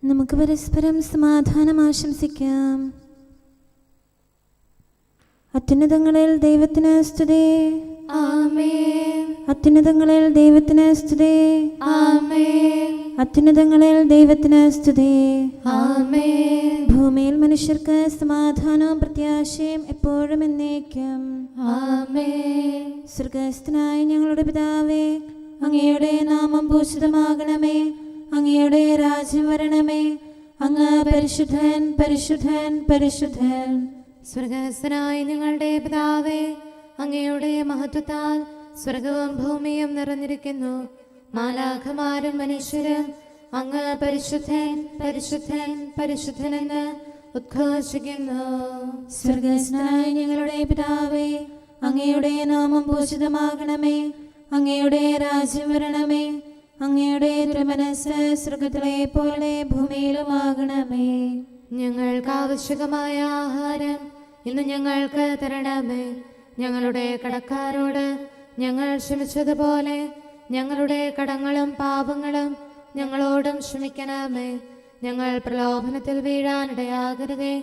നമുക്ക് പരസ്പരം സമാധാനം ആശംസിക്കാം. അത്യുന്നതങ്ങളിൽ ദൈവത്തിന് സ്തുതി. ആമേൻ. അത്യുന്നതങ്ങളിൽ ദൈവത്തിന് സ്തുതി. ആമേൻ. അത്യുന്നതങ്ങളിൽ ദൈവത്തിന് സ്തുതി. ആമേൻ. ഭൂമിയിൽ മനുഷ്യർക്ക് സമാധാനവും പ്രത്യാശയും എപ്പോഴും എന്നേക്കും. ആമേൻ. സ്വർഗ്ഗസ്ഥനായ ഞങ്ങളുടെ പിതാവേ, അങ്ങയുടെ നാമം പൂജിതമാകണമേ. അങ്ങയുടെ രാജ്യം വരണമേ. അങ്ങ് പരിശുദ്ധൻ, പരിശുദ്ധൻ, പരിശുദ്ധൻ. സ്വർഗ്ഗസ്ഥനായ ഞങ്ങളുടെ പിതാവേ, അങ്ങയുടെ മഹത്വത്താൽ സ്വർഗവും ഭൂമിയും നിറഞ്ഞിരിക്കുന്നു. മാലാഖമാരും മനുഷ്യരും അങ്ങ് പരിശുദ്ധൻ, പരിശുദ്ധൻ, പരിശുദ്ധനെന്ന് ഉദ്ഘോഷിക്കുന്നു. സ്വർഗ്ഗസ്ഥനായ ഞങ്ങളുടെ പിതാവേ, അങ്ങയുടെ നാമം പൂജിതമാകണമേ. അങ്ങയുടെ രാജ്യം വരണമേ. അങ്ങയുടെ തിരുമനസ്സ് സ്വർഗ്ഗത്തിലെ പോലെ ഭൂമിയിലുമാകണമേ. ഞങ്ങൾക്ക് ആവശ്യകമായ ആഹാരം ഇന്ന് ഞങ്ങൾക്ക് തരണമേ. ഞങ്ങളുടെ കടക്കാരോട് ഞങ്ങൾ ക്ഷമിച്ചതുപോലെ ഞങ്ങളുടെ കടങ്ങളും പാപങ്ങളും ഞങ്ങളോടും ക്ഷമിക്കണമേ. ഞങ്ങൾ പ്രലോഭനത്തിൽ വീഴാനിടയാകരുതേ.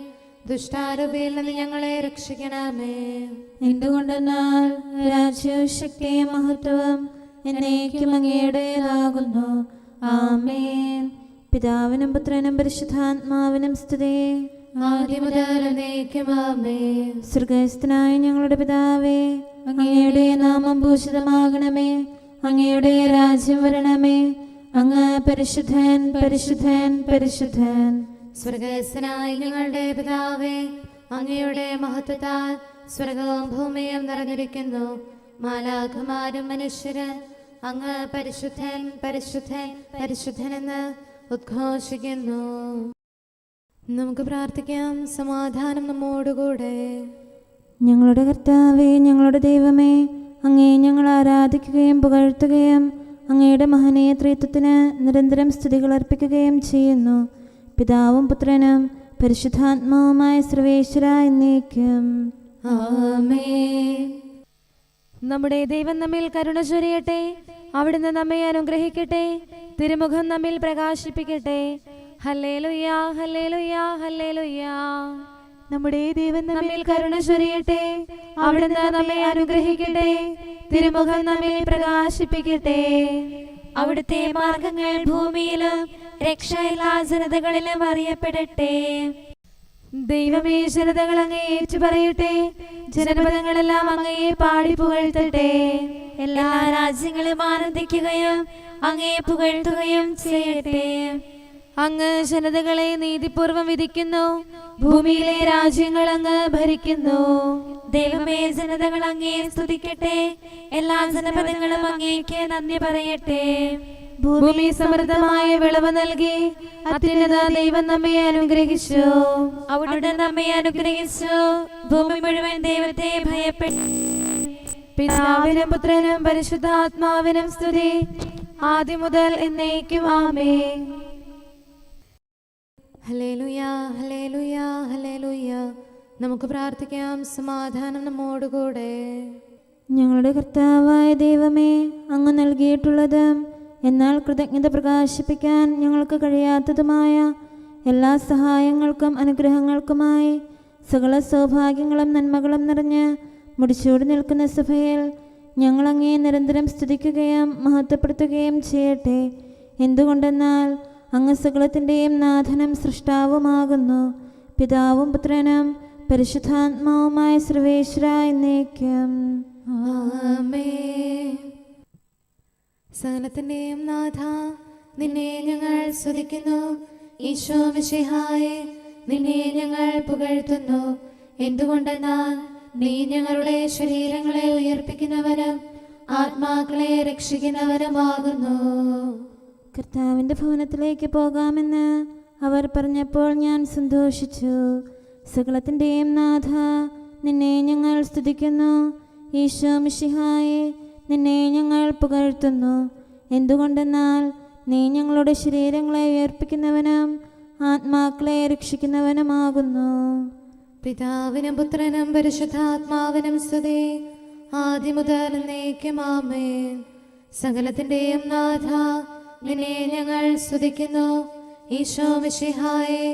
ദുഷ്ടാരൂപിയിൽ നിന്ന് ഞങ്ങളെ രക്ഷിക്കണമേ. എന്തുകൊണ്ടെന്നാൽ രാജ്യവും ശക്തിയും മഹത്വവും എന്നേക്കും അങ്ങയുടേതാകുന്നു. ആമേൻ. പിതാവിനും പുത്രനും പരിശുദ്ധാത്മാവിനും സ്തുതി. ആദ്യം മുതൽ എന്നേക്കും ആമേൻ. സ്വർഗ്ഗസ്ഥനായ ഞങ്ങളുടെ പിതാവേ, അങ്ങയുടെ നാമം പൂജിതമാകണമേ. അങ്ങയുടെ രാജ്യം വരണമേ. അങ്ങ് പരിശുദ്ധൻ, പരിശുദ്ധൻ, പരിശുദ്ധൻ. സ്വർഗ്ഗസ്ഥനായ ഞങ്ങളുടെ പിതാവേ, അങ്ങയുടെ മഹത്വത്താൽ സ്വർഗവും ഭൂമിയും നിറഞ്ഞിരിക്കുന്നു. മാലാഖമാരും മനുഷ്യരും അങ്ങ് പരിശുദ്ധൻ, പരിശുദ്ധൻ, പരിശുദ്ധനെന്ന് ഉദ്ഘോഷിക്കുന്നു. നമുക്ക് പ്രാർത്ഥിക്കാം. സമാധാനം നമ്മോടുകൂടെ. ഞങ്ങളുടെ കർത്താവേ, ഞങ്ങളുടെ ദൈവമേ, അങ്ങേ ഞങ്ങൾ ആരാധിക്കുകയും പുകഴ്ത്തുകയും അങ്ങയുടെ മഹനീയ ത്രിത്വത്തിന് നിരന്തരം സ്തുതികൾ അർപ്പിക്കുകയും ചെയ്യുന്നു. പിതാവും പുത്രനും പരിശുദ്ധാത്മാവുമായ സർവേശ്വര എന്നേക്കും. ആമേൻ. നമ്മുടെ ദൈവം നമ്മിൽ കരുണ ചൊരിയട്ടെ. അവിടുന്ന് നമ്മെ അനുഗ്രഹിക്കട്ടെ. തിരുമുഖം നമ്മിൽ പ്രകാശിപ്പിക്കട്ടെ. ഹല്ലേലൂയ, ഹല്ലേലൂയ, ഹല്ലേലൂയ. നമ്മുടെ ദൈവം നമ്മിൽ കരുണ ചൊരിയട്ടെ. അവിടുന്ന് നമ്മെ അനുഗ്രഹിക്കട്ടെ. തിരുമുഖം നമ്മിൽ പ്രകാശിപ്പിക്കട്ടെ. അവിടുത്തെ മാർഗങ്ങൾ ഭൂമിയിലും രക്ഷ എല്ലാ ജനതകളിലും അറിയപ്പെടട്ടെ. ദൈവമേ, ജനതകൾ അങ്ങയെ ഏറ്റുപറയട്ടെ. ജനപദങ്ങളെല്ലാം അങ്ങയെ പാടി പുകഴ്ത്തട്ടെ. എല്ലാ രാജ്യങ്ങളും ആനന്ദിക്കുകയും അങ്ങയെ പുകഴ്ത്തുകയും ചെയ്യട്ടെ. അങ്ങ് ജനതകളെ നീതിപൂർവം വിധിക്കുന്നു. ഭൂമിയിലെ രാജ്യങ്ങൾ അങ്ങ് ഭരിക്കുന്നു. ദൈവമേ, ജനതകൾ അങ്ങയെ സ്തുതിക്കട്ടെ. എല്ലാ ജനപദങ്ങളും അങ്ങേക്ക് നന്ദി പറയട്ടെ. ഭൂമി സമൃദ്ധമായ വിളവ് നൽകി. അത്യുന്നത ദൈവം നമ്മെ അനുഗ്രഹിച്ചു. അവിടുന്ന് നമ്മെ അനുഗ്രഹിച്ചു. ഭൂമി മുഴുവൻ ദൈവത്തെ ഭയപ്പെട്ടു. പിതാവിനും പുത്രനും പരിശുദ്ധാത്മാവിനും സ്തുതി. ആദ്യം മുതൽ എന്നേക്കും ആമേൻ. ഹല്ലേലൂയ, ഹല്ലേലൂയ, ഹല്ലേലൂയ. നമുക്ക് പ്രാർത്ഥിക്കാം. സമാധാനം നമ്മോടുകൂടെ. ഞങ്ങളുടെ കർത്താവായ ദൈവമേ, അങ്ങ് നൽകിയിട്ടുള്ളതും എന്നാൽ കൃതജ്ഞത പ്രകാശിപ്പിക്കാൻ ഞങ്ങൾക്ക് കഴിയാത്തതുമായ എല്ലാ സഹായങ്ങൾക്കും അനുഗ്രഹങ്ങൾക്കുമായി സകല സൗഭാഗ്യങ്ങളും നന്മകളും നിറഞ്ഞ് മുടിച്ചൂടി നിൽക്കുന്ന സഭയിൽ ഞങ്ങൾ അങ്ങേ നിരന്തരം സ്തുതിക്കുകയും മഹത്വപ്പെടുത്തുകയും ചെയ്യട്ടെ. എന്തുകൊണ്ടെന്നാൽ അങ്ങ് സകലത്തിൻ്റെയും നാഥനും സൃഷ്ടാവുമാകുന്നു. പിതാവും പുത്രനും പരിശുദ്ധാത്മാവുമായ സർവേശ്വര എന്നേക്കും. ആമേൻ. സകലത്തിന്റെയും നാഥ, നിന്നെ ഞങ്ങൾ സ്തുതിക്കുന്നു. ഈശോ മിശിഹായേ, നിന്നെ ഞങ്ങൾ പുകഴ്ത്തുന്നു. എന്തുകൊണ്ടെന്നാൽ നീ ഞങ്ങളുടെ ശരീരങ്ങളെ ഉയർപ്പിക്കുന്നവനും ആത്മാക്കളെ രക്ഷിക്കുന്നവനുമാകുന്നു. കർത്താവിൻ്റെ ഭവനത്തിലേക്ക് പോകാമെന്ന് അവർ പറഞ്ഞപ്പോൾ ഞാൻ സന്തോഷിച്ചു. സകലത്തിൻ്റെയും നാഥ, നിന്നെ ഞങ്ങൾ സ്തുതിക്കുന്നു. ഈശോ മിശിഹായേ, നിന്നെ ഞങ്ങൾ പുകഴ്ത്തുന്നു. എന്തുകൊണ്ടെന്നാൽ നീ ഞങ്ങളുടെ ശരീരങ്ങളെ ഉയർപ്പിക്കുന്നവനും ആത്മാക്കളെ രക്ഷിക്കുന്നവനുമാകുന്നു. പിതാവിനും പുത്രനും പരിശുദ്ധാത്മാവിനും സ്തുതി. ആദ്യം മുതൽ എന്നേക്കും ആമേൻ. സകലത്തിന്റെയും നാഥ, നിന്നെ ഞങ്ങൾ സ്തുതിക്കുന്നു. ഈശോ മിശിഹായെ,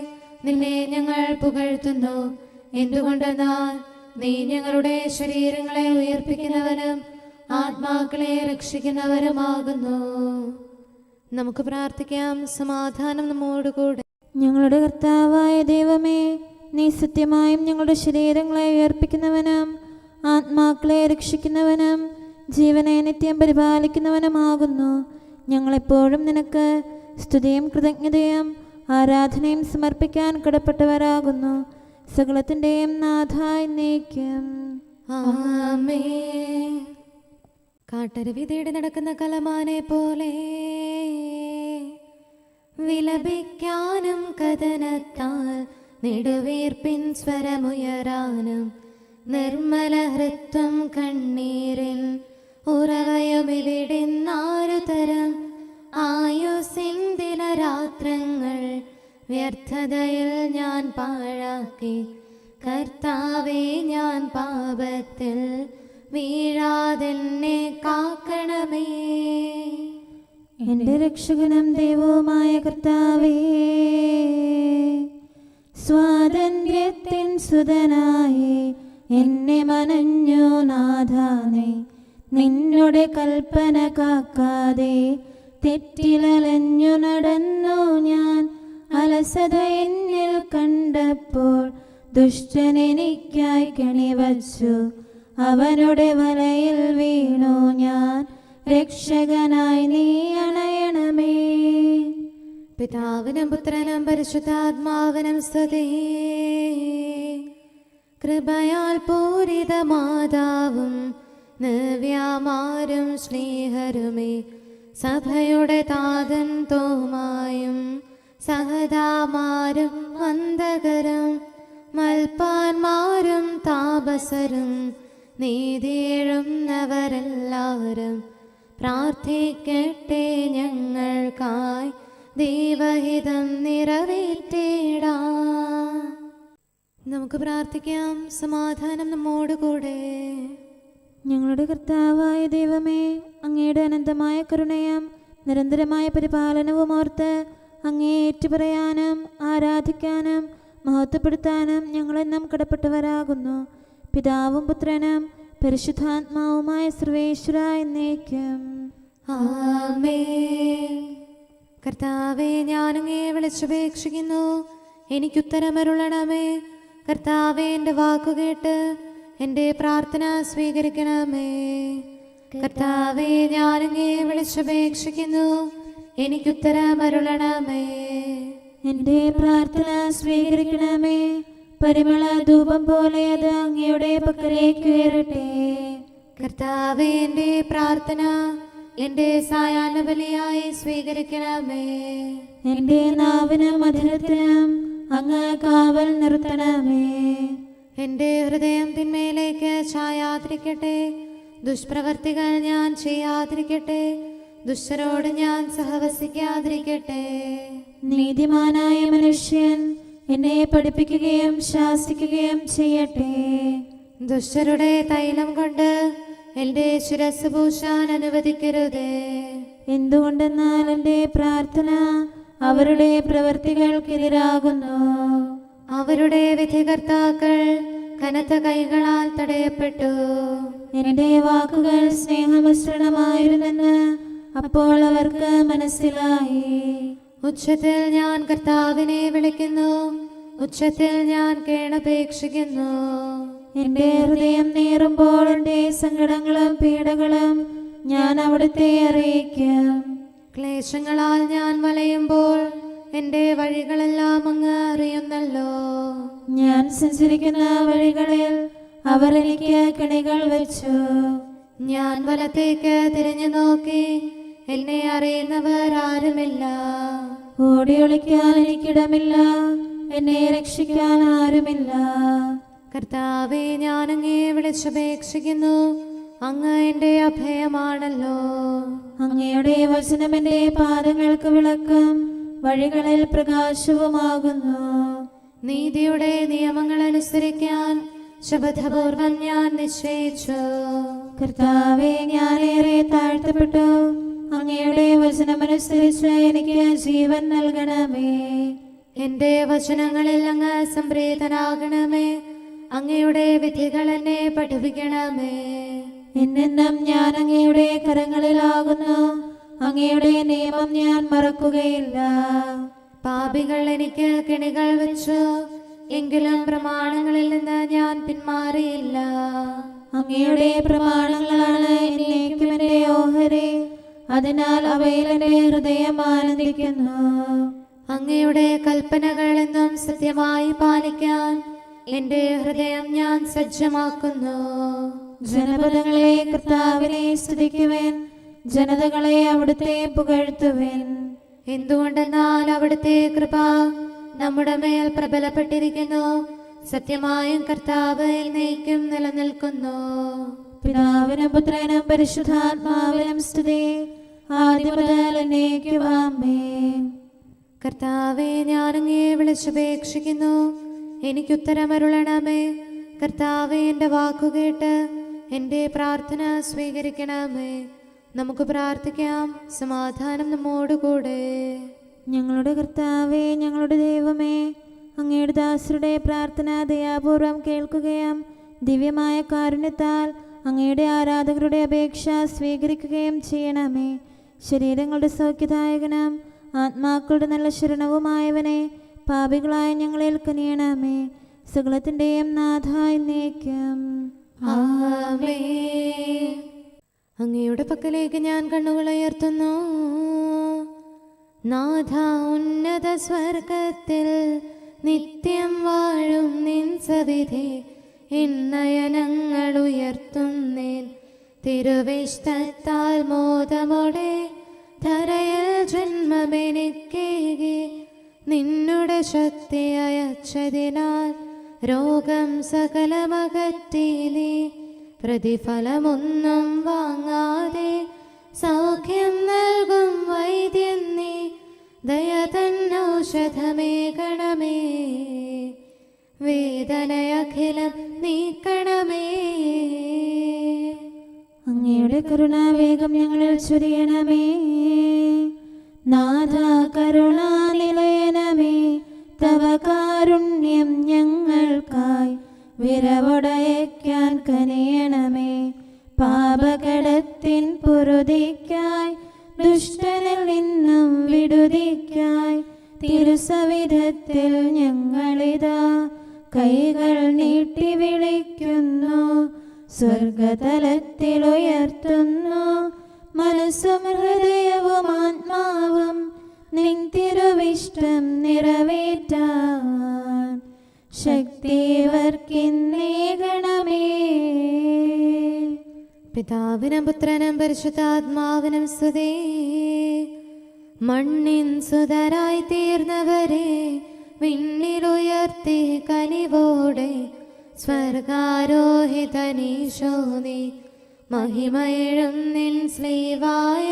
നിന്നെ ഞങ്ങൾ പുകഴ്ത്തുന്നു. എന്തുകൊണ്ടെന്നാൽ നീ ഞങ്ങളുടെ ശരീരങ്ങളെ ഉയർപ്പിക്കുന്നവനും ആത്മാക്കളെ രക്ഷിക്കുന്നവരുമാകുന്നു. നമുക്ക് പ്രാർത്ഥിക്കാം. സമാധാനം നമ്മോടുകൂടെ. ഞങ്ങളുടെ കർത്താവായ ദൈവമേ, നീ സത്യമായും ഞങ്ങളുടെ ശരീരങ്ങളെ ഉയർപ്പിക്കുന്നവനും ആത്മാക്കളെ രക്ഷിക്കുന്നവനും ജീവനെ നിത്യം പരിപാലിക്കുന്നവനുമാകുന്നു. ഞങ്ങളെപ്പോഴും നിനക്ക് സ്തുതിയും കൃതജ്ഞതയും ആരാധനയും സമർപ്പിക്കാൻ കടപ്പെട്ടവരാകുന്നു. സകലത്തിൻ്റെയും നാഥ എന്നേക്കും. ആമേൻ. കാട്ടരുവി തേടി നടക്കുന്ന കലമാനെ പോലെ വിലപിക്കാനും കഥനത്താൽ നെടുവീർപ്പിൻ സ്വരമുയരാനും നിർമ്മല ഹൃത്വം കണ്ണീരിൽ ഉറവയുമിവിടുന്നാരു തരം ആയുസിൻ ദിനരാത്രങ്ങൾ വ്യർത്ഥതയിൽ ഞാൻ പാഴാക്കി. കർത്താവേ, ഞാൻ പാപത്തിൽ വീഴാതെന്നെ കാക്കണമേ. എൻ്റെ രക്ഷകനും ദൈവവുമായ കർത്താവേ, സ്വാതന്ത്ര്യത്തിൻ സുതനായി എന്നെ മനഞ്ഞു നാഥാനേ. നിന്നുടെ കൽപ്പന കാക്കാതെ തെറ്റിലലഞ്ഞു നടന്നു ഞാൻ. അലസത എന്നിൽ കണ്ടപ്പോൾ ദുഷ്ടനെനിക്കായി കെണിവച്ചു. അവനുടെ വലയിൽ വീണു ഞാൻ. രക്ഷകനായി നീ അണയണമേ. പിതാവിനും പുത്രനും പരിശുദ്ധാത്മാവിനും സ്തുതി. കൃപയാൽ പൂരിത മാതാവും നവ്യാമാരും സ്നേഹരുമേ, സഭയുടെ താതൻ തോമായും സഹതാമാരും വന്ദകരും മൽപ്പാന്മാരും താപസരും നീതിയെഴുന്നവരെല്ലാവരും പ്രാർത്ഥിക്കട്ടെ ഞങ്ങൾക്കായി. ദൈവഹിതം നിറവേറ്റിടാം. നമുക്ക് പ്രാർത്ഥിക്കാം. സമാധാനം നമ്മോടുകൂടെ. ഞങ്ങളുടെ കർത്താവായ ദൈവമേ, അങ്ങയുടെ അനന്തമായ കരുണയും നിരന്തരമായ പരിപാലനവും ഓർത്ത് അങ്ങേ ഏറ്റുപറയാനും ആരാധിക്കാനും മഹത്വപ്പെടുത്താനും ഞങ്ങളെന്നും കടപ്പെട്ടവരാകുന്നു. പിതാവും പുത്രനും പരിശുദ്ധാത്മാവുമായ സർവേശ്വര എന്നേക്കും. ആമേൻ. കർത്താവേ, ഞാനങ്ങേ വിളിച്ചപേക്ഷിക്കുന്നു, എനിക്കുത്തരമരുളണമേ. കർത്താവേ, എൻ്റെ വാക്കുകേട്ട് എൻ്റെ പ്രാർത്ഥന സ്വീകരിക്കണമേ. കർത്താവേ, ഞാനങ്ങേ വിളിച്ചപേക്ഷിക്കുന്നു, എനിക്കുത്തരമരുളണമേ. എൻ്റെ പ്രാർത്ഥന സ്വീകരിക്കണമേ. പരിമള ധൂപം പോലെ അത് അങ്ങയുടെ പക്കലേക്ക് ഉയരട്ടെ. കർത്താവേ, എൻ്റെ പ്രാർത്ഥന എൻ്റെ സായാഹ്ന ബലിയായി സ്വീകരിക്കണമേ. എൻ്റെ നാവിനും മധുരത്തിനും അങ്ങ് കാവൽ നിർത്തണമേ. എൻ്റെ ഹൃദയം തിന്മയിലേക്ക് ചായാതിരിക്കട്ടെ. ദുഷ്പ്രവർത്തികൾ ഞാൻ ചെയ്യാതിരിക്കട്ടെ. ദുഷ്ടരോട് ഞാൻ സഹവസിക്കാതിരിക്കട്ടെ. നീതിമാനായ മനുഷ്യൻ എന്നെ പഠിപ്പിക്കുകയും ശാസിക്കുകയും ചെയ്യട്ടെ. ദുഷ്ടരുടെ തൈലം കൊണ്ട് എൻ്റെ ശിരസ് പൂശാൻ അനുവദിക്കരുതേ. എന്തുകൊണ്ടെന്നാൽ എൻ്റെ പ്രാർത്ഥന അവരുടെ പ്രവൃത്തികൾക്കെതിരാകുന്നു. അവരുടെ വിധികർത്താക്കൾ കനത്ത കൈകളാൽ തടയപ്പെട്ടു. എൻ്റെ വാക്കുകൾ സ്നേഹമിശ്രണമായിരുന്നെന്ന് അപ്പോൾ അവർക്ക് മനസ്സിലായി. ഉച്ചത്തിൽ ഞാൻ കർത്താവിനെ വിളിക്കുന്നു, ഉച്ചത്തിൽ ഞാൻ കേണപേക്ഷിക്കുന്നു. എൻ്റെ ഹൃദയം നീറുമ്പോൾ എൻ്റെ സങ്കടങ്ങളും പീഡകളും ഞാൻ അവിടുത്തെ അറിയിക്കും. ക്ലേശങ്ങളാൽ ഞാൻ വലയുമ്പോൾ എൻ്റെ വഴികളെല്ലാം അങ്ങ് അറിയുന്നല്ലോ. ഞാൻ സഞ്ചരിക്കുന്ന വഴികളിൽ അവർ എനിക്ക് കെണികൾ വെച്ചു. ഞാൻ വലത്തേക്ക് തിരിഞ്ഞു നോക്കി, എന്നെ അറിയുന്നവർ ആരുമില്ല. ഓടിയൊളിക്കാൻ എനിക്കിടമില്ല, എന്നെ രക്ഷിക്കാൻ ആരുമില്ല. കർത്താവേ, ഞാനങ്ങേ വിളിച്ചപേക്ഷിക്കുന്നു, അങ്ങ് എൻ്റെ അഭയമാണല്ലോ. അങ്ങയുടെ വചനം എൻ്റെ പാദങ്ങൾക്ക് വിളക്കും വഴികളിൽ പ്രകാശവുമാകുന്നു. നീതിയുടെ നിയമങ്ങൾ അനുസരിക്കാൻ ശപഥപൂർവം ഞാൻ നിശ്ചയിച്ചു. കർത്താവേ, ഞാനേറെ താഴ്ത്തപ്പെട്ടു. അങ്ങയുടെ വചനം വചനമനുസരിച്ച് എനിക്ക് ജീവൻ നൽകണമേ. എന്റെ വചനങ്ങളിൽ അങ്ങ് സംപ്രീതനാകണമേ. അങ്ങയുടെ വിധികൾ എന്നെ പഠിപ്പിക്കണമേ. എന്നെന്നും ഞാൻ അങ്ങയുടെ കരങ്ങളിലാകുന്നു. അങ്ങയുടെ നിയമം ഞാൻ മറക്കുകയില്ല. പാപികൾ എനിക്ക് കെണികൾ വെച്ചു, എങ്കിലും പ്രമാണങ്ങളിൽ നിന്ന് ഞാൻ പിന്മാറിയില്ല. അങ്ങയുടെ പ്രമാണങ്ങളാണ് എന്നേക്കും എന്റെ ഓഹരി. അതിനാൽ അവയിൽ എന്റെ ഹൃദയം ആനന്ദിക്കുന്നു. അങ്ങയുടെ കൽപ്പനകൾ എന്നും സത്യമായി പാലിക്കാൻ എന്റെ ഹൃദയം ഞാൻ സജ്ജമാക്കുന്നു. ജനപദങ്ങളെ കർത്താവിനെ സ്തുതിക്കുവേൻ, ജനതകളെ അവിടുത്തെ പുകഴ്ത്തുവേൻ. എന്തുകൊണ്ടെന്നാൽ അവിടുത്തെ കൃപ നമ്മുടെ മേൽ പ്രബലപ്പെട്ടിരിക്കുന്നു. സത്യമായും കർത്താവ് എന്നേക്കും നിലനിൽക്കുന്നു. പിതാവിനും പുത്രനും പരിശുദ്ധാത്മാവിനും സ്തുതി, ആദ്യം മുതൽ എന്നേക്കും ആമേൻ. കർത്താവെ, ഞാൻ അങ്ങയെ വിളിച്ചപേക്ഷിക്കുന്നു, എനിക്കുത്തരമരുളണമേ. കർത്താവെ, എൻ്റെ വാക്കുകേട്ട് എൻ്റെ പ്രാർത്ഥന സ്വീകരിക്കണമേ. നമുക്ക് പ്രാർത്ഥിക്കാം. സമാധാനം നമ്മോടുകൂടെ. ഞങ്ങളുടെ കർത്താവേ, ഞങ്ങളുടെ ദൈവമേ, അങ്ങയുടെ ദാസരുടെ പ്രാർത്ഥന ദയാപൂർവം കേൾക്കുകയും ദിവ്യമായ കാരുണ്യത്താൽ അങ്ങയുടെ ആരാധകരുടെ അപേക്ഷ സ്വീകരിക്കുകയും ചെയ്യണമേ. ശരീരങ്ങളുടെ സൗഖ്യദായകനും ആത്മാക്കളുടെ നല്ല ശരണവുമായവനെ, പാപികളായ ഞങ്ങളിൽ കനിയണമേ. സകലത്തിൻ്റെയും നാഥ എന്നേക്കും ആമേൻ. അങ്ങയുടെ പക്കലേക്ക് ഞാൻ കണ്ണുകൾ ഉയർത്തുന്നു. നാഥ, ഉന്നത സ്വർഗത്തിൽ നിത്യം വാഴും നിൻ സവിധി നയനങ്ങൾ ഉയർത്തുന്നേൻ. തിരുവിഷ്ടത്താൽ മോദമോടെ ധരയിൽ ജന്മമെനിക്കേകി നിന്നുടെ ശക്തി അയച്ചതിനാൽ രോഗം സകലമകറ്റി നീ പ്രതിഫലമൊന്നും വാങ്ങാതെ സൗഖ്യം നൽകും വൈദ്യൻ നീ. ദയ തന്നൗഷധമേകണമേ, വേദനയഖിലം നീക്കണമേ. അങ്ങയുടെ കരുണാവേഗം ഞങ്ങളിൽ ചൊരിയണമേ. നാഥ കരുണാനിലയനമേ, തവ കാരുണ്യം ഞങ്ങൾക്കായി വിരവൊടയയ്ക്കാൻ കനിയണമേ. പാപകടത്തിൻ പൊറുതിക്കായി ദുഷ്ടനിൽ നിന്നും വിടുതിക്കായി തിരുസവിധത്തിൽ ഞങ്ങളിതാ കൈകൾ നീട്ടി വിളിക്കുന്നു. സ്വർഗതലത്തിൽ ഉയർത്തുന്നു മനസ്സും ഹൃദയവും ആത്മാവും നിൻ തിരുവിഷ്ടം നിറവേറ്റാൻ ശക്തിവർക്കിന്നേകണമേ. പിതാവിനും പുത്രനും പരിശുദ്ധാത്മാവിനും സ്തുതി. മണ്ണിൻ സുതരായി തീർന്നവരെ വിണ്ണിലുയർത്തി കനിവോടെ സ്വർഗാരോഹിതനീശോ നീ മഹിമയിഴും നിൻ സ്ലീവായ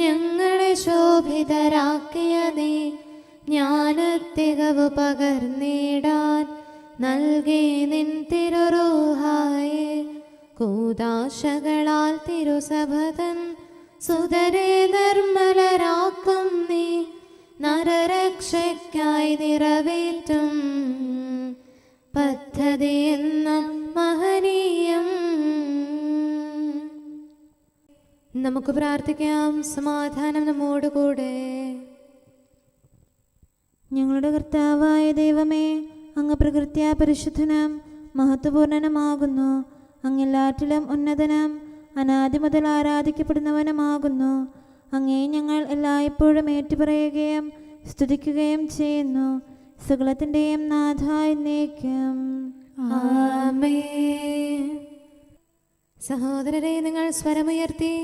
ഞങ്ങളെ ശോഭിതരാക്കിയ നീ ജ്ഞാനത്തികവ് പകർന്നിടാൻ നൽകി നിൻ തിരുറൂഹായെ. കൂദാശകളാൽ തിരുസഭതൻ സുതരെ നിർമ്മലരാക്കും നീ നരരക്ഷയ്ക്കായി നിറവേറ്റും പദ്ധതി എന്നും മഹനീയം. നമുക്ക് പ്രാർത്ഥിക്കാം. സമാധാനം നമ്മോടുകൂടെ. ഞങ്ങളുടെ കർത്താവായ ദൈവമേ, അങ്ങ് പ്രകൃത്യാ പരിശുദ്ധനും മഹത്വപൂർണനുമാകുന്നു. അങ്ങെല്ലാറ്റിലും ഉന്നതനും അനാദി മുതൽ ആരാധിക്കപ്പെടുന്നവനുമാകുന്നു. അങ്ങേ ഞങ്ങൾ എല്ലായ്പ്പോഴും ഏറ്റുപറയുകയും സ്തുതിക്കുകയും ചെയ്യുന്നു. സകലത്തിൻ്റെയും നാഥ എന്നേക്കും ആമേൻ. സഹോദരരെ, നിങ്ങൾ സ്വരമുയർത്തി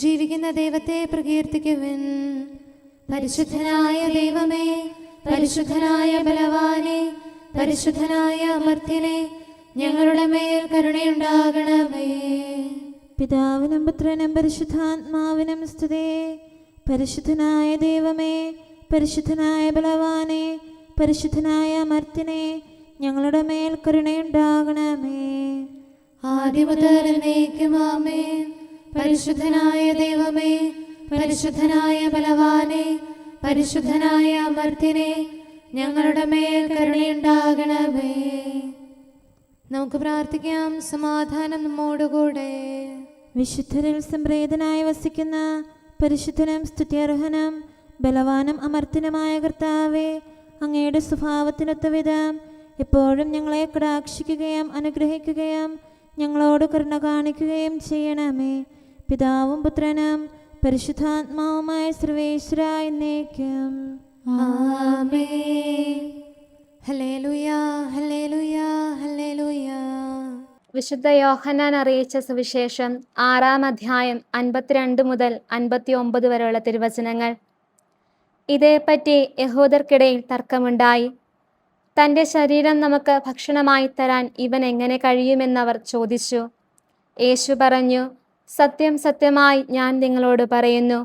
ജീവിക്കുന്ന ദൈവത്തെ പ്രകീർത്തിക്കുവിൻ. പരിശുദ്ധനായ ദൈവമേ, പരിശുദ്ധനായ ബലവാനെ, പരിശുദ്ധനായ അമർത്യനെ, ഞങ്ങളുടെ മേൽ കരുണയുണ്ടാകണമേ. പിതാവിനും പുത്രനും പരിശുദ്ധാത്മാവിനും സ്തുതി. പരിശുദ്ധനായ ദൈവമേ, പരിശുദ്ധനായ ബലവാനെ, പരിശുദ്ധനായ അമർത്യനെ, ഞങ്ങളുടെ മേൽ കരുണയുണ്ടാകണമേ. ആദ്യം മുതൽ എന്നേക്കും ആമേൻ. പരിശുദ്ധനായ ദൈവമേ, പരിശുദ്ധനായ ബലവാനെ, പരിശുദ്ധനായ അമർത്യനെ, ഞങ്ങളുടെ മേൽ കരുണയുണ്ടാകണമേ. നമുക്ക് പ്രാർത്ഥിക്കാം. സമാധാനം നമ്മോടുകൂടെ. വിശുദ്ധരിൽ സംപ്രീതനായി വസിക്കുന്ന പരിശുദ്ധനും സ്തുത്യർഹനും ബലവാനും അമർത്യനുമായ കർത്താവേ, അങ്ങയുടെ സ്വഭാവത്തിനൊത്ത വിധം എപ്പോഴും ഞങ്ങളെ കടാക്ഷിക്കുകയും അനുഗ്രഹിക്കുകയും ഞങ്ങളോട് കരുണ കാണിക്കുകയും ചെയ്യണമേ. പിതാവും പുത്രനും പരിശുദ്ധാത്മാവുമായ സർവേശ്വര എന്നേക്കും. ആമേൻ. ഹല്ലേലൂയ, ഹല്ലേലൂയ, ഹല്ലേലൂയ. വിശുദ്ധ യോഹന്നാൻ അറിയിച്ച സുവിശേഷം 6-ാം അധ്യായം 52 മുതൽ 59 വരെയുള്ള തിരുവചനങ്ങൾ. ഇതേപ്പറ്റി യഹൂദർക്കിടയിൽ തർക്കമുണ്ടായി. തൻ്റെ ശരീരം നമുക്ക് ഭക്ഷണമായി തരാൻ ഇവൻ എങ്ങനെ കഴിയുമെന്നവർ ചോദിച്ചു. യേശു പറഞ്ഞു, സത്യം സത്യമായി ഞാൻ നിങ്ങളോട് പറയുന്നു,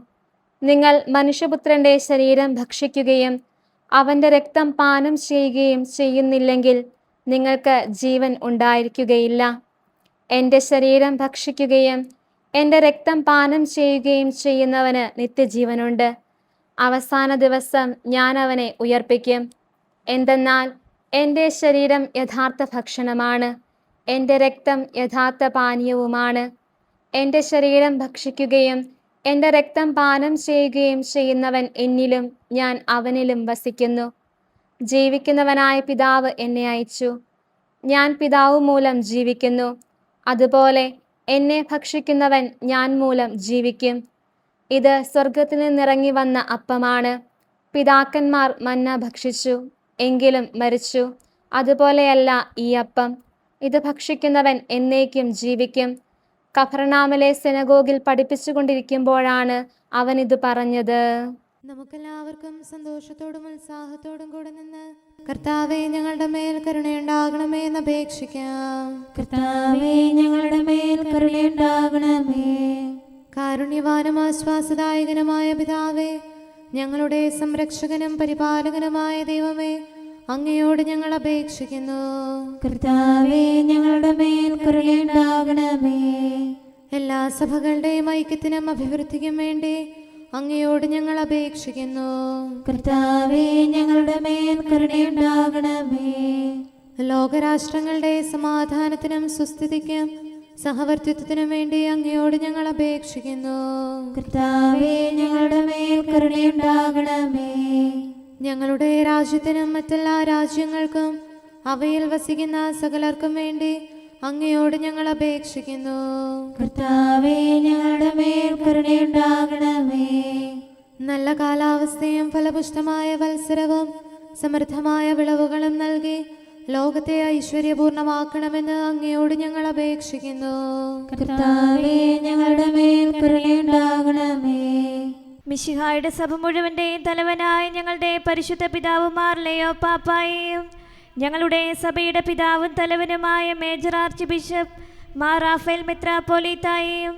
നിങ്ങൾ മനുഷ്യപുത്രൻ്റെ ശരീരം ഭക്ഷിക്കുകയും അവൻ്റെ രക്തം പാനം ചെയ്യുകയും ചെയ്യുന്നില്ലെങ്കിൽ നിങ്ങൾക്ക് ജീവൻ ഉണ്ടായിരിക്കുകയില്ല. എൻ്റെ ശരീരം ഭക്ഷിക്കുകയും എൻ്റെ രക്തം പാനം ചെയ്യുകയും ചെയ്യുന്നവന് നിത്യജീവനുണ്ട്. അവസാന ദിവസം ഞാൻ അവനെ ഉയർപ്പിക്കും. എന്തെന്നാൽ എൻ്റെ ശരീരം യഥാർത്ഥ ഭക്ഷണമാണ്, എൻ്റെ രക്തം യഥാർത്ഥ പാനീയവുമാണ്. എൻ്റെ ശരീരം ഭക്ഷിക്കുകയും എൻ്റെ രക്തം പാനം ചെയ്യുകയും ചെയ്യുന്നവൻ എന്നിലും ഞാൻ അവനിലും വസിക്കുന്നു. ജീവിക്കുന്നവനായ പിതാവ് എന്നെ അയച്ചു. ഞാൻ പിതാവ് മൂലം ജീവിക്കുന്നു. അതുപോലെ എന്നെ ഭക്ഷിക്കുന്നവൻ ഞാൻ മൂലം ജീവിക്കും. ഇത് സ്വർഗത്തിൽ നിന്നിറങ്ങി വന്ന അപ്പമാണ്. പിതാക്കന്മാർ മന്ന ഭക്ഷിച്ചു, എങ്കിലും മരിച്ചു. അതുപോലെയല്ല ഈ അപ്പം. ഇത് ഭക്ഷിക്കുന്നവൻ എന്നേക്കും ജീവിക്കും. കഫർനാമിലെ സിനഗോഗിൽ പഠിപ്പിച്ചുകൊണ്ടിരിക്കുമ്പോഴാണ് അവൻ ഇത് പറഞ്ഞത്. നമുക്കെല്ലാവർക്കും സന്തോഷത്തോടും ഉത്സാഹത്തോടും കൂടെ നിന്ന് കർത്താവേ, ഞങ്ങളുടെ മേൽ കരുണയുണ്ടാകണമേ എന്ന് അപേക്ഷിക്കാം. കർത്താവേ, ഞങ്ങളുടെ മേൽ കരുണയുണ്ടാകണമേ. കാരുണ്യവാനും ആശ്വാസദായകനുമായ പിതാവേ, ഞങ്ങളുടെ സംരക്ഷകനും പരിപാലകനുമായ ദൈവമേ, അങ്ങയോട് ഞങ്ങൾ അപേക്ഷിക്കുന്നു. കർത്താവേ, ഞങ്ങളുടെ മേൽ കരുണയുണ്ടാകണമേ. എല്ലാ സഭകളുടെയും ഐക്യത്തിനും അഭിവൃദ്ധിക്കും വേണ്ടി അങ്ങയോട് ഞങ്ങൾ അപേക്ഷിക്കുന്നു. കർത്താവേ, ഞങ്ങളുടെ മേൽ കരുണയുണ്ടാകണമേ. ലോകരാഷ്ട്രങ്ങളുടെ സമാധാനത്തിനും സുസ്ഥിതിക്കും സഹവർത്തിത്വത്തിനും വേണ്ടി അങ്ങയോട് ഞങ്ങൾ അപേക്ഷിക്കുന്നു. കർത്താവേ, ഞങ്ങളുടെ മേൽ കരുണയുണ്ടാകണമേ. ഞങ്ങളുടെ രാജ്യത്തിനും മറ്റെല്ലാ രാജ്യങ്ങൾക്കും അവയിൽ വസിക്കുന്ന സകലർക്കും വേണ്ടി അങ്ങയോട് ഞങ്ങൾ അപേക്ഷിക്കുന്നു. കർത്താവേ, ഞങ്ങളുടെ മേൽ കരുണയുണ്ടാകണമേ. നല്ല കാലാവസ്ഥയും ഫലപുഷ്ടമായ വത്സരവും സമൃദ്ധമായ വിളവുകളും നൽകി ലോകത്തെ ഐശ്വര്യപൂർണമാക്കണമെന്ന് അങ്ങയോട് ഞങ്ങൾ അപേക്ഷിക്കുന്നു. കർത്താവേ, ഞങ്ങളുടെ മേൽ കരുണയുണ്ടാകണമേ. മിശിഹായുടെ സഭ മുഴുവൻ്റെയും തലവനായ ഞങ്ങളുടെ പരിശുദ്ധ പിതാവുമാർ ലെയോ പാപ്പായെയും ഞങ്ങളുടെ സഭയുടെ പിതാവും തലവനുമായ major archbishop Mar Raphael മെത്രാപ്പോലീത്തായെയും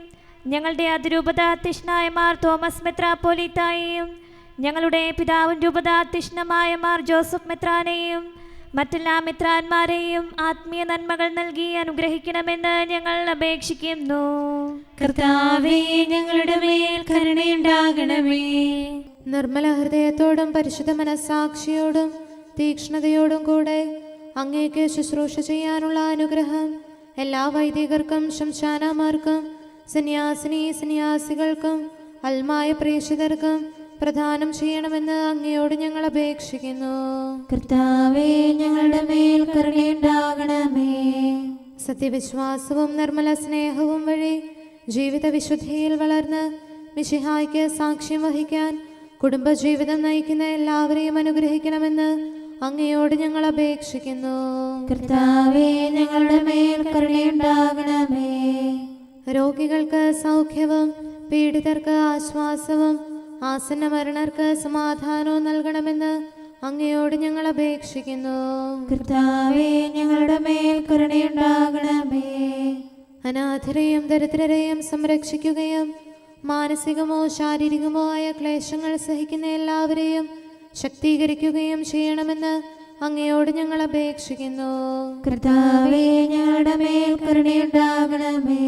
ഞങ്ങളുടെ അതിരൂപതാധ്യക്ഷനായ മാർ തോമസ് മെത്രാപ്പോലീത്തായെയും ഞങ്ങളുടെ പിതാവും രൂപതാധ്യക്ഷനുമായ മാർ ജോസഫ് മെത്രാനെയും മറ്റെല്ലാ മെത്രാന്മാരെയും ആത്മീയ നന്മകൾ നൽകി അനുഗ്രഹിക്കണമെന്ന് ഞങ്ങൾ അപേക്ഷിക്കുന്നു. കർത്താവേ, ഞങ്ങളുടെ മേൽ കരുണയുണ്ടാകണമേ. നിർമ്മല ഹൃദയത്തോടും പരിശുദ്ധ മനസ്സാക്ഷിയോടും തീക്ഷ്ണതയോടും കൂടെ അങ്ങേക്ക് ശുശ്രൂഷ ചെയ്യാനുള്ള അനുഗ്രഹം എല്ലാ വൈദികർക്കും ശംശാനമാർക്കും സന്യാസികൾക്കും അൽമായ പ്രേക്ഷിതർക്കും പ്രദാനം ചെയ്യണമെന്ന് അങ്ങയോട് ഞങ്ങൾ അപേക്ഷിക്കുന്നു. കർത്താവേ, ഞങ്ങളുടെ മേൽ കരുണയുണ്ടാകണമേ. സത്യവിശ്വാസവും നിർമ്മല സ്നേഹവും വഴി ജീവിത വിശുദ്ധിയിൽ വളർന്ന് മിശിഹായ്ക്ക് സാക്ഷ്യം വഹിക്കാൻ കുടുംബജീവിതം നയിക്കുന്ന എല്ലാവരെയും അനുഗ്രഹിക്കണമെന്ന് അങ്ങയോട് ഞങ്ങൾ അപേക്ഷിക്കുന്നു. കർത്താവേ, ഞങ്ങളുടെ മേൽ കരുണയുണ്ടാകണമേ. രോഗികൾക്ക് സൗഖ്യവും പീഡിതർക്ക് ആശ്വാസവും ആസന്ന മരണർക്ക് സമാധാനവും നൽകണമെന്ന് അങ്ങയോട് ഞങ്ങൾ അപേക്ഷിക്കുന്നു. കർത്താവേ, ഞങ്ങളുടെ മേൽ കരുണയുണ്ടാകണമേ. അനാഥരെയും ദരിദ്രരെയും സംരക്ഷിക്കുകയും മാനസികമോ ശാരീരികമോ ആയ ക്ലേശങ്ങൾ സഹിക്കുന്ന എല്ലാവരെയും ശക്തീകരിക്കുകയും ചെയ്യണമെന്ന് അങ്ങയോട് ഞങ്ങൾ അപേക്ഷിക്കുന്നു. കർത്താവേ, ഞങ്ങളുടെ മേൽ കരുണയുണ്ടാകണമേ.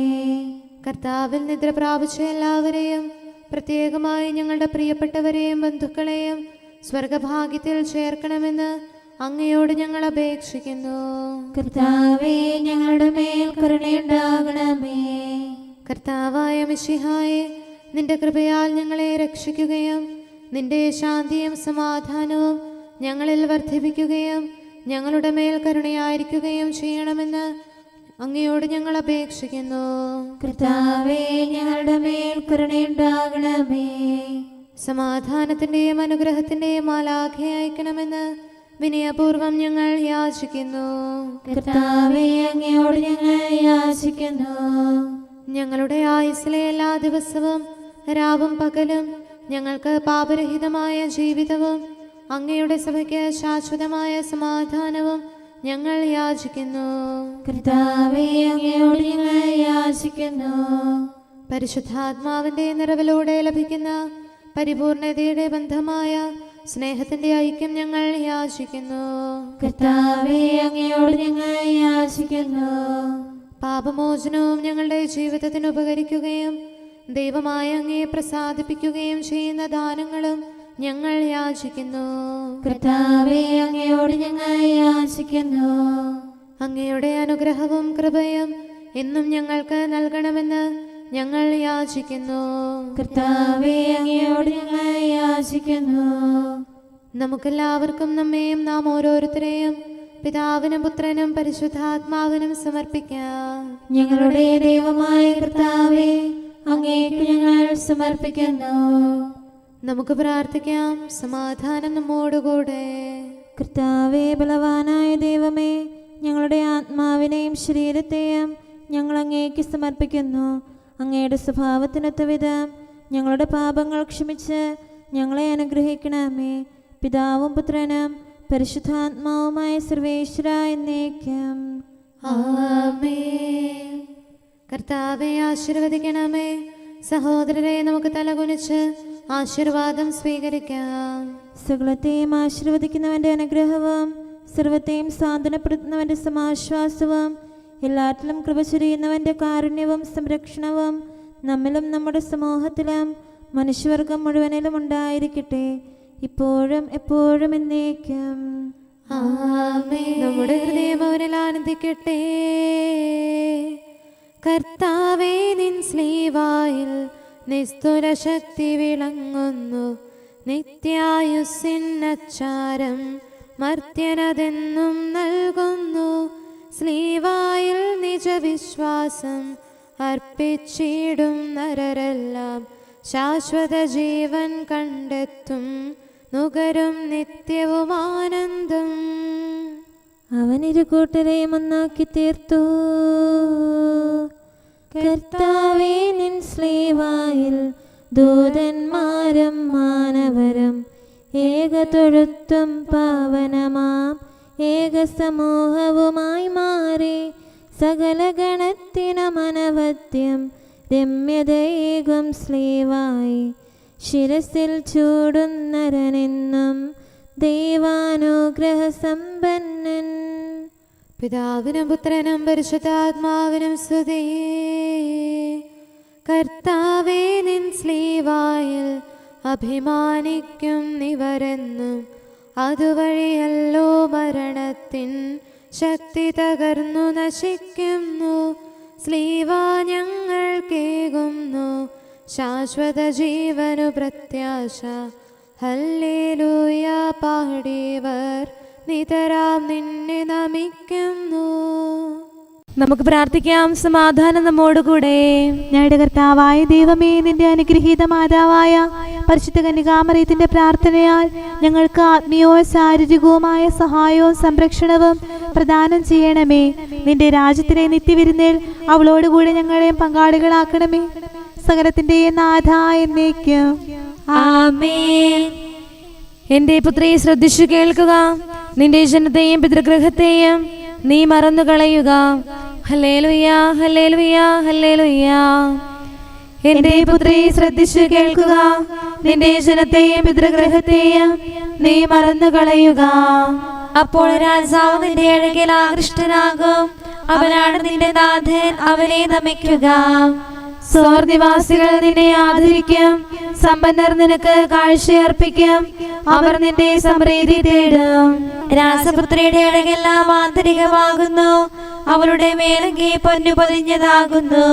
കർത്താവിൽ നിദ്ര പ്രാപിച്ച എല്ലാവരെയും പ്രത്യേകമായി ഞങ്ങളുടെ പ്രിയപ്പെട്ടവരെയും ബന്ധുക്കളെയും സ്വർഗഭാഗ്യത്തിൽ ചേർക്കണമെന്ന് അങ്ങയോട് ഞങ്ങൾ അപേക്ഷിക്കുന്നു. കർത്താവേ, ഞങ്ങളുടെ മേൽ കരുണയുണ്ടാകണമേ. കർത്താവായ മിശിഹായെ, നിന്റെ കൃപയാൽ ഞങ്ങളെ രക്ഷിക്കുകയും നിന്റെ ശാന്തിയും സമാധാനവും ഞങ്ങളിൽ വർദ്ധിപ്പിക്കുകയും ഞങ്ങളുടെ മേൽ കരുണയായിരിക്കുകയും ചെയ്യണമെന്ന് അങ്ങയോട് ഞങ്ങൾ അപേക്ഷിക്കുന്നു. കർത്താവേ, ഞങ്ങളുടെ മേൽ കരുണയുണ്ടാകണമേ. സമാധാനത്തിന്റെയും അനുഗ്രഹത്തിന്റെയും മാലാഖയെ അയക്കണമെന്ന് വിനയപൂർവം ഞങ്ങൾ യാചിക്കുന്നു. കർത്താവേ, അങ്ങയോട് ഞങ്ങൾ യാചിക്കുന്നു. ഞങ്ങളുടെ ആയുസ്സിലെ എല്ലാ ദിവസവും രാവും പകലും ഞങ്ങൾക്ക് പാപരഹിതമായ ജീവിതവും അങ്ങയുടെ സഭയ്ക്ക് ശാശ്വതമായ സമാധാനവും ഞങ്ങൾ യാചിക്കുന്നു. കർത്താവേ, അങ്ങയോട് ഞങ്ങൾ യാചിക്കുന്നു. പരിശുദ്ധാത്മാവിന്റെ നിറവിലൂടെ ലഭിക്കുന്ന പരിപൂർണതയുടെ ബന്ധമായ സ്നേഹത്തിന്റെ ഐക്യം ഞങ്ങൾ യാചിക്കുന്നു. കർത്താവേ, അങ്ങയോട് ഞങ്ങൾ യാചിക്കുന്നു. പാപമോചനവും ഞങ്ങളുടെ ജീവിതത്തിന് ഉപകരിക്കുകയും ദൈവമായ അങ്ങയെ പ്രസാദിപ്പിക്കുകയും ചെയ്യുന്ന ദാനങ്ങളും ഞങ്ങൾ യാചിക്കുന്നു. കർത്താവേ, അങ്ങയോട് ഞങ്ങൾ യാചിക്കുന്നു. അങ്ങയുടെ അനുഗ്രഹവും കൃപയും എന്നും ഞങ്ങൾക്ക് നൽകണമെന്ന് ഞങ്ങൾ യാചിക്കുന്നു. കർത്താവേ, അങ്ങയോട് ഞങ്ങൾ യാചിക്കുന്നു. നമുക്കെല്ലാവർക്കും നമ്മെയും നാം ഓരോരുത്തരെയും പിതാവിനും പുത്രനും പരിശുദ്ധാത്മാവിനും സമർപ്പിക്കാം. ഞങ്ങളുടെ ദൈവമായ കർത്താവേ, അങ്ങേക്ക് ഞങ്ങൾ സമർപ്പിക്കുന്നു. നമുക്ക് പ്രാർത്ഥിക്കാം. സമാധാനം നമ്മോടുകൂടെ. കർത്താവേ, ബലവാനായ ദൈവമേ, ഞങ്ങളുടെ ആത്മാവിനെയും ശരീരത്തെയും ഞങ്ങൾ അങ്ങേക്ക് സമർപ്പിക്കുന്നു. അങ്ങയുടെ സ്വഭാവത്തിനൊത്ത വിധം ഞങ്ങളുടെ പാപങ്ങൾ ക്ഷമിച്ച് ഞങ്ങളെ അനുഗ്രഹിക്കണമേ. പിതാവും പുത്രനും പരിശുദ്ധാത്മാവുമായ സർവേശ്വര എന്നേക്കും. ആമേൻ. കർത്താവെ ആശീർവദിക്കണമേ. സഹോദരരെ, നമുക്ക് തലകുനിച്ച് ആശീർവാദം സ്വീകരിക്കാം. സകലത്തെയും ആശീർവദിക്കുന്നവന്റെ അനുഗ്രഹവും സർവത്തെയും സാന്ത്വനപ്പെടുത്തുന്നവന്റെ സമാശ്വാസവും എല്ലാറ്റിലും കൃപ ചൊരിയുന്നവന്റെ കാരുണ്യവും സംരക്ഷണവും നമ്മിലും നമ്മുടെ സമൂഹത്തിലും മനുഷ്യവർഗം മുഴുവനിലും ഉണ്ടായിരിക്കട്ടെ, ഇപ്പോഴും എപ്പോഴും എന്നേക്കും. ആമേൻ. നമ്മുടെ ഹൃദയം അവനിൽ ആനന്ദിക്കട്ടെ. കർത്താവേ, നിൻ സ്ലീവായിൽ നിസ്തുല ശക്തി വിളങ്ങുന്നു. നിത്യായുസ്സിന്നച്ചാരം മർത്യനതെന്നും നൽകുന്നു. സ്ലീവായിൽ നിജവിശ്വാസം അർപ്പിച്ചിടും നരരെല്ലാം ശാശ്വത ജീവൻ കണ്ടെത്തും. നുകരും നിത്യവും ആനന്ദം. അവൻ ഇരുകൂട്ടരെയും ഒന്നാക്കി തീർത്തു. കർത്താവേ, നിൻ സ്ലീവായിൽ ദൂതന്മാരും മാനവരും ഏകതൊഴുത്തും പാവനമാം ഏക സമൂഹവുമായി മാറി സകല ഗണത്തിനും അനവദ്യം രമ്യതയേകും സ്ലീവായി ശിരസിൽ ചൂടുന്നരനെന്നും ദൈവാനുഗ്രഹ സമ്പന്നൻ. പിതാവിനും പുത്രനും പരിശുദ്ധാത്മാവിനും സ്തുതി. കർത്താവേ, നിൻ സ്ലീവായിൽ അഭിമാനിക്കും നിവരെന്നും അതുവഴിയല്ലോ മരണത്തിൻ ശക്തി തകർന്നു നശിക്കുന്നു. സ്ലീവ ഞങ്ങൾ കേകുന്നു ശാശ്വത ജീവനു പ്രത്യാശ. ഹല്ലേലൂയ പാടിയവർ നിതരാം നിന്നെ നമിക്കുന്നു. നമുക്ക് പ്രാർത്ഥിക്കാം. സമാധാനം നമ്മോടുകൂടെ. ഞങ്ങളുടെ കർത്താവായ ദൈവമേ, നിന്റെ അനുഗ്രഹീത മാതാവായ പരിശുദ്ധ കന്യകാമറിയത്തിന്റെ പ്രാർത്ഥനയാൽ ഞങ്ങൾക്ക് ആത്മീയവും ശാരീരികവുമായ സഹായവും സംരക്ഷണവും പ്രദാനം ചെയ്യണമേ. നിന്റെ രാജ്യത്തിലെ നിത്യവിരുന്നിൽ അവളോടുകൂടി ഞങ്ങളെയും പങ്കാളികളാക്കണമേ. സകലത്തിന്റെ നാഥ എന്നേക്കും. ആമേൻ. എന്റെ പുത്രി, ശ്രദ്ധിച്ചു കേൾക്കുക. നിന്റെ ജനത്തെയും പിതൃഗ്രഹത്തെയും നീ മറന്നു കളയുക. ഹല്ലേലൂയ, ഹല്ലേലൂയ, ഹല്ലേലൂയ. എന്റെ പുത്രി, ശ്രദ്ധിച്ചു കേൾക്കുക. നിന്റെ ജനത്തെയും പിതൃഗ്രഹത്തെയും നീ മറന്നു കളയുക. അപ്പോൾ രാജാവ് നിന്റെ അഴകിൽ ആകൃഷ്ടനാകും. അവനാണ് നിന്റെ നാഥൻ, അവനെ നമിക്കുക. സ്വർനിവാസികൾ നിന്നെ ആദരിക്കും, സമ്പന്നർ നിനക്ക് കാഴ്ചയർപ്പിക്കും, അവർ നിന്റെ സമൃദ്ധി തേടും. രാസപുത്രിയുടെ അഴകെല്ലാം ആന്തരികമാകുന്നു, അവളുടെ മേലങ്കി പൊന്നു പൊതിഞ്ഞതാകുന്നു.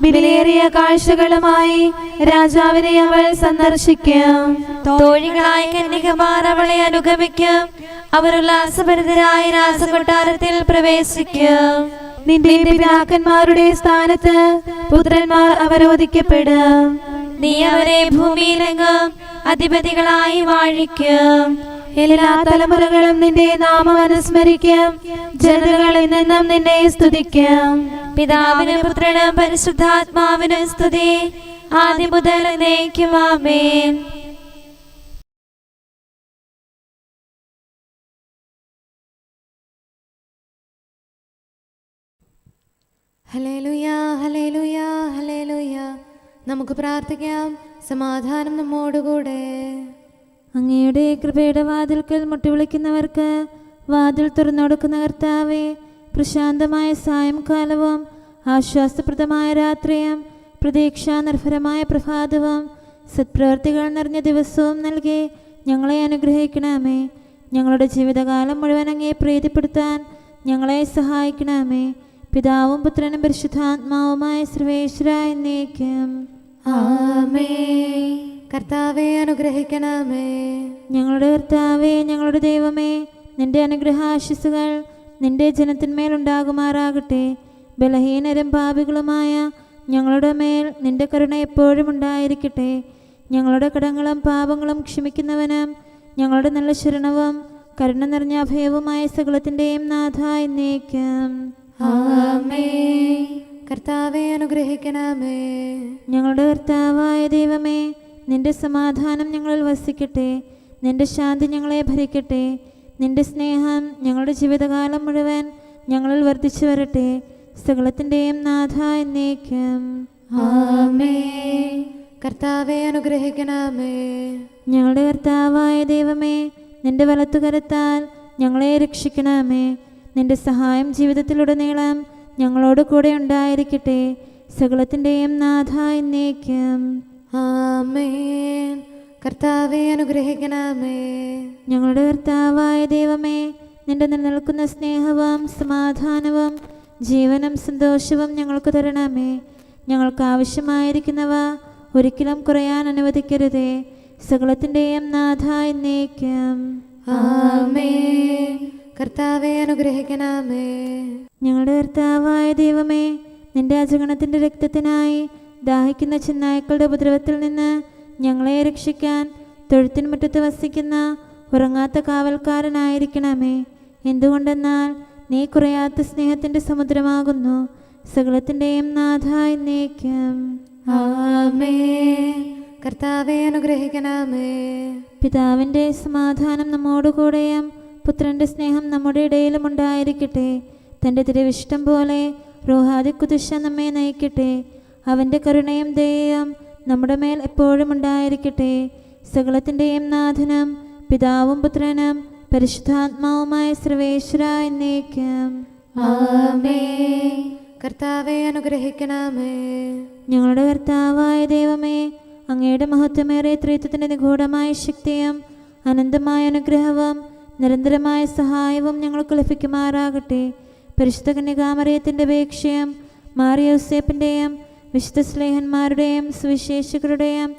വിലയേറിയ കാഴ്ചകളുമായി രാജാവിനെ അവൾ സന്ദർശിക്കും. തോഴികളായ കന്യകമാർ അവളെ അനുഗമിക്കും, അവർ ഉല്ലാസഭരിതരായ രാസകൊട്ടാരത്തിൽ പ്രവേശിക്കും. നിന്റെ പിതാക്കന്മാരുടെ സ്ഥാനത്ത് പുത്രന്മാർ അവരോധിക്കപ്പെടും. നീ അവരെ ഭൂമിയിലെങ്ങും അധിപതികളായി വാഴിക്കും. എല്ലാ തലമുറകളും നിന്റെ നാമം അനുസ്മരിക്കും, ജനതകൾ എന്നെന്നും നിന്നെ സ്തുതിക്കും. പിതാവിനും പുത്രനും പരിശുദ്ധാത്മാവിനും സ്തുതി, ആദ്യം മുതൽ എന്നേക്കും. ആമേൻ. ഹല്ലേലൂയ, ഹല്ലേലൂയ, ഹല്ലേലൂയ. നമുക്ക് പ്രാർത്ഥിക്കാം. സമാധാനം നമ്മോടുകൂടെ. അങ്ങയുടെ കൃപയുടെ വാതിൽക്കൽ മുട്ടിവിളിക്കുന്നവർക്ക് വാതിൽ തുറന്നുകൊടുക്കുന്ന കർത്താവേ, പ്രശാന്തമായ സായംകാലവും ആശ്വാസപ്രദമായ രാത്രിയും പ്രതീക്ഷാനിർഭരമായ പ്രഭാതവും സത്പ്രവർത്തികൾ നിറഞ്ഞ ദിവസവും നൽകി ഞങ്ങളെ അനുഗ്രഹിക്കണമേ. ഞങ്ങളുടെ ജീവിതകാലം മുഴുവൻ അങ്ങയെ പ്രീതിപ്പെടുത്താൻ ഞങ്ങളെ സഹായിക്കണമേ. പിതാവും പുത്രനും പരിശുദ്ധാത്മാവുമായ സർവേശ്വരായ എന്നേക്കും. ആമേൻ. കർത്താവേ അനുഗ്രഹിക്കണമേ. ഞങ്ങളുടെ കർത്താവേ, ഞങ്ങളുടെ ദൈവമേ, നിന്റെ അനുഗ്രഹാശിസുകൾ നിന്റെ ജനത്തിന്മേലുണ്ടാകുമാറാകട്ടെ. ബലഹീനരും പാപികളുമായ ഞങ്ങളുടെ മേൽ നിന്റെ കരുണ എപ്പോഴും ഉണ്ടായിരിക്കട്ടെ. ഞങ്ങളുടെ കടങ്ങളും പാപങ്ങളും ക്ഷമിക്കുന്നവനും ഞങ്ങളുടെ നല്ല ശരണവും കരുണ നിറഞ്ഞ അഭയവുമായ സകലത്തിൻ്റെയും നാഥ എന്നേക്കും. ആമേൻ. കർത്താവേ അനുഗ്രഹിക്കണമേ. ഞങ്ങളുടെ കർത്താവായ ദൈവമേ, നിന്റെ സമാധാനം ഞങ്ങളിൽ വസിക്കട്ടെ. നിന്റെ ശാന്തി ഞങ്ങളെ ഭരിക്കട്ടെ. നിന്റെ സ്നേഹം ഞങ്ങളുടെ ജീവിതകാലം മുഴുവൻ ഞങ്ങളിൽ വർദ്ധിച്ചു വരട്ടെ. സകലത്തിൻ്റെയും നാഥ എന്നേക്കും. ആമേൻ. കർത്താവേ അനുഗ്രഹിക്കണമേ. ഞങ്ങളുടെ കർത്താവായ ദൈവമേ, നിന്റെ വലത്തുകരത്താൽ ഞങ്ങളെ രക്ഷിക്കണമേ. നിന്റെ സഹായം ജീവിതത്തിലുടനീളം ഞങ്ങളോട് കൂടെ ഉണ്ടായിരിക്കട്ടെ. സകലത്തിൻ്റെയും നാഥ എന്നേക്കും. ആമേൻ. കർത്താവേ അനുഗ്രഹിക്കണമേ. ഞങ്ങളുടെ കർത്താവായ ദൈവമേ, നിന്റെ നിലനിൽക്കുന്ന സ്നേഹവും സമാധാനവും ജീവനും സന്തോഷവും ഞങ്ങൾക്ക് തരണമേ. ഞങ്ങൾക്ക് ആവശ്യമായിരിക്കുന്നവ ഒരിക്കലും കുറയാൻ അനുവദിക്കരുതേ. സകലത്തിൻ്റെയും നാഥ എന്നേക്കും. ആമേൻ. കർത്താവേ അനുഗ്രഹിക്കണമേ. ഞങ്ങളുടെ കർത്താവായ ദൈവമേ, നിന്റെ അജഗണത്തിൻ്റെ രക്തത്തിനായി ദാഹിക്കുന്ന ചെന്നായ്ക്കളുടെ ഉപദ്രവത്തിൽ നിന്ന് ഞങ്ങളെ രക്ഷിക്കാൻ തൊഴുത്തിൻ മുറ്റത്ത് വസിക്കുന്ന ഉറങ്ങാത്ത കാവൽക്കാരനായിരിക്കണമേ. എന്തുകൊണ്ടെന്നാൽ നീ കുറയാത്ത സ്നേഹത്തിൻ്റെ സമുദ്രമാകുന്നു. സകലത്തിൻ്റെയും നാഥ എന്നേക്കും. ആമേൻ. കർത്താവേ അനുഗ്രഹിക്കണമേ. പിതാവിൻ്റെ സമാധാനം നമ്മോടുകൂടെയും പുത്രൻ്റെ സ്നേഹം നമ്മുടെ ഇടയിലും ഉണ്ടായിരിക്കട്ടെ. തൻ്റെ തിരുവിഷ്ടം പോലെ റോഹാദിക്കുദിശ നമ്മെ നയിക്കട്ടെ. അവൻ്റെ കരുണയും ദയയും നമ്മുടെ മേൽ എപ്പോഴും ഉണ്ടായിരിക്കട്ടെ. സകലത്തിൻ്റെയും നാഥനും പിതാവും പുത്രനും പരിശുദ്ധാത്മാവുമായ സർവേശ്വര എന്നേക്കും. ആമേൻ. കർത്താവേ അനുഗ്രഹിക്കണമേ. ഞങ്ങളുടെ കർത്താവായ ദൈവമേ, അങ്ങയുടെ മഹത്വമേറിയ ത്രിത്വത്തിൻ്റെ നിഗൂഢമായ ശക്തിയും അനന്തമായ അനുഗ്രഹവും നിരന്തരമായ സഹായവും ഞങ്ങൾക്ക് ലഭിക്കുമാറാകട്ടെ. പരിശുദ്ധ കന്യകാമറിയത്തിൻ്റെ അപേക്ഷയും മാറിയോസേപ്പിൻ്റെയും വിശുദ്ധ സ്ലേഹന്മാരുടെയും സുവിശേഷകരുടെയും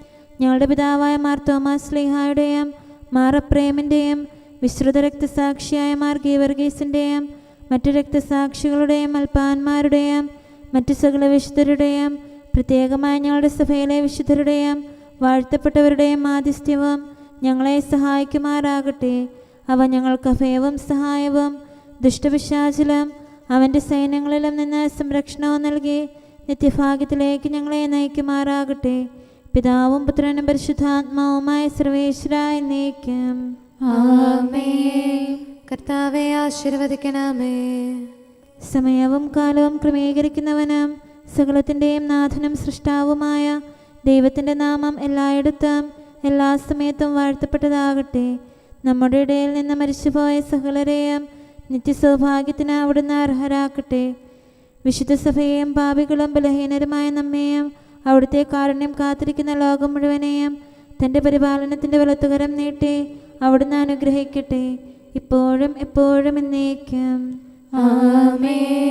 ഞങ്ങളുടെ പിതാവായ മാർ തോമാസ് സ്ലീഹായുടെയും മാർ അപ്രേമിൻ്റെയും വിശ്രുത രക്തസാക്ഷിയായ മാർ ഗീവർഗീസിൻ്റെയും മറ്റു രക്തസാക്ഷികളുടെയും അൽപ്പാന്മാരുടെയും മറ്റു സകല വിശുദ്ധരുടെയും പ്രത്യേകമായ ഞങ്ങളുടെ സഭയിലെ വിശുദ്ധരുടെയും വാഴ്ത്തപ്പെട്ടവരുടെയും മാധ്യസ്ഥ്യവും ഞങ്ങളെ സഹായിക്കുമാറാകട്ടെ. അവ ഞങ്ങൾക്ക് അഭയവും സഹായവും ദുഷ്ടപിശാചിലും അവൻ്റെ സൈന്യങ്ങളിലും നിന്ന് സംരക്ഷണവും നൽകി നിത്യഭാഗ്യത്തിലേക്ക് ഞങ്ങളെ നയിക്കുമാറാകട്ടെ. പിതാവും പുത്രനും പരിശുദ്ധാത്മാവുമായ സർവേശ്വര എന്നേക്കും. ആമേൻ. കർത്താവേ ആശീർവദിക്കണമേ. സമയവും കാലവും ക്രമീകരിക്കുന്നവനും സകലത്തിൻ്റെയും നാഥനും സൃഷ്ടാവുമായ ദൈവത്തിൻ്റെ നാമം എല്ലായിടത്തും എല്ലാ സമയത്തും വാഴ്ത്തപ്പെട്ടതാകട്ടെ. നമ്മുടെ ഇടയിൽ നിന്ന് മരിച്ചുപോയ സകലരെയും നിത്യസൗഭാഗ്യത്തിന് അവിടുന്ന് അർഹരാക്കട്ടെ. വിശുദ്ധ സഭയെയും പാപികളും ബലഹീനരുമായ നമ്മെയും അവിടുത്തെ കാരുണ്യം കാത്തിരിക്കുന്ന ലോകം മുഴുവനെയും തൻ്റെ പരിപാലനത്തിൻ്റെ വലത്തുകരം നീട്ടി അവിടുന്ന് അനുഗ്രഹിക്കട്ടെ, ഇപ്പോഴും എപ്പോഴും എന്നേക്കും. ആമേൻ.